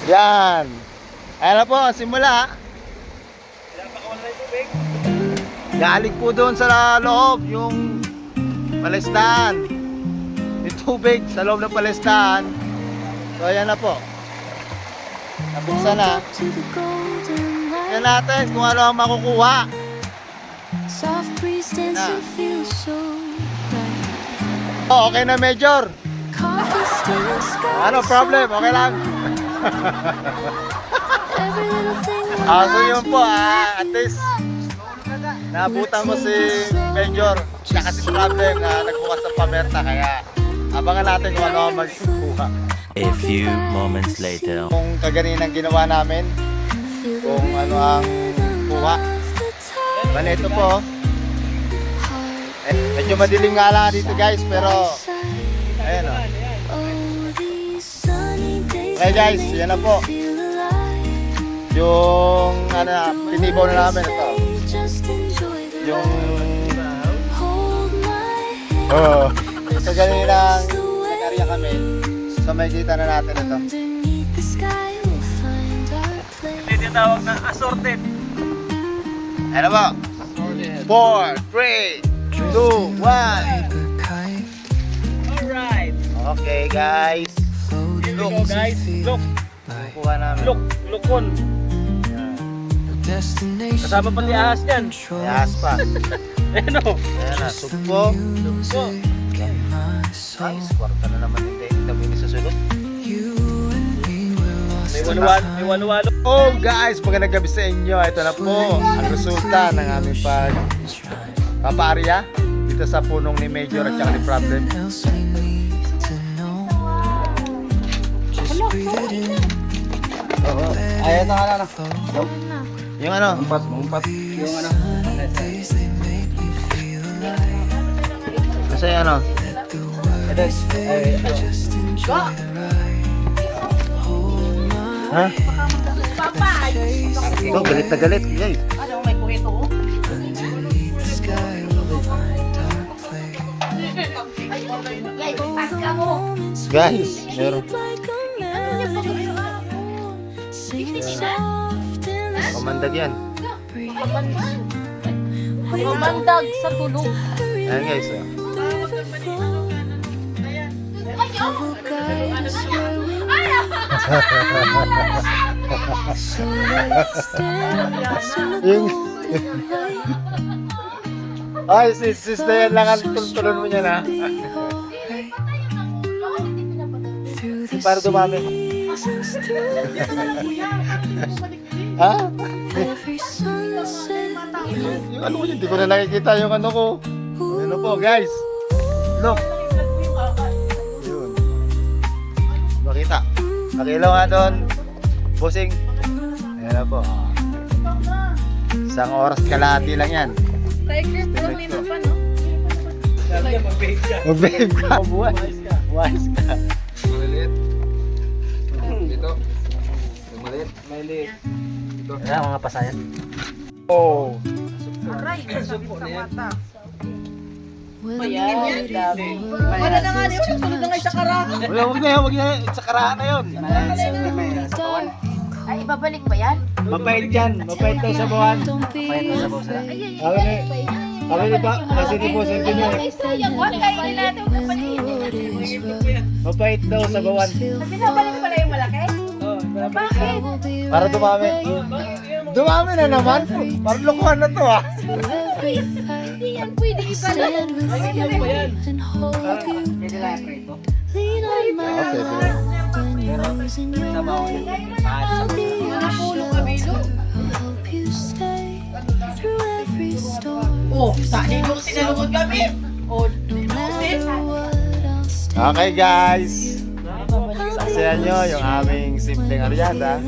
Yan. Ayan na po, ang simula. Galing po doon sa loob yung palaisdaan. Yung tubig sa loob ng palaisdaan. So ayan na po. Nabuksan na. Yan natin kung ano ang makukuha. Oh, okay na, Major. Ano problem? Okay lang. So yun po, at least nabutan mo si Major tsaka si Problem na nagbukas ng pamerta, kaya abangan natin kung ano ang magkukuha. A few moments later. Kung kaganinang ginawa namin, kung ano ang kuha. Bale, ito po. Medyo madilim nga lang dito, guys, pero ayan o. Okay, guys, yan na po. Yung tinibaw na namin ito. Yung so ganinang nag-area kami. So may kita na natin ito. Ito yung tawag na assorted. Ano ba? 4, 3, 2, 1. Alright. Okay, guys. Look, guys. Look. Kukuha namin. Lookon. Kasama pati ahas yan. May ahas pa. Ano? Ayan na, sugpo. Nice, kwarta na naman yung dami sa sulot. May walo-walo. Oh guys, magandang gabi sa inyo. Ito na po ang resulta ng aming papaarya dito sa punong ni Major at saka ni Problem. Ayan na nga na. Yung ano? Umpat. Yung ano? Kasi ano? Ha? Ito, galit na galit. Guys. Ano, may kuhito ko? Guys, meron. Pamandag yan. Mamandag sa tulog. Ayan guys. Yung ay, sis na yan lang ang tultulan mo niya na. Para dumami. Ha? Yung ano ko yun, hindi ko na nakikita yung ano ko. Ano po guys? Look. Yun. Makita. Nakilaw nga doon. Bossing. Ayan na po. Isang oras kalahati lang yan. Tiger Pro may mapa, no? Mag-behave ka. Mag-behave ka. Wise ka. Maliit. Dito. Maliit. Maliit. Ayan mga pasayan. Oh. Aray, Supo na yan. ayan. Wala na nga yun. Sunod na nga sa karaka. Wag na yan. Sa karahan na yun. Ay, babalik ba yan? Mapait yan. Mapait daw sa buwan. Ay, Kami ni pa, kasi ni po sir din yun. Huwag kayo natin kapatid. Mapait daw sa buwan. Binabalik pala yung malaki? Bakit? Para dumami. Dumami na naman. Parang lokohan na to ah. Hindi yan pwede ibalan. Ay, yan pa yan. Oh, saan yung sinalungod kami? Oh, Okay guys. Saksihan nyo yung aming simpleng aryada.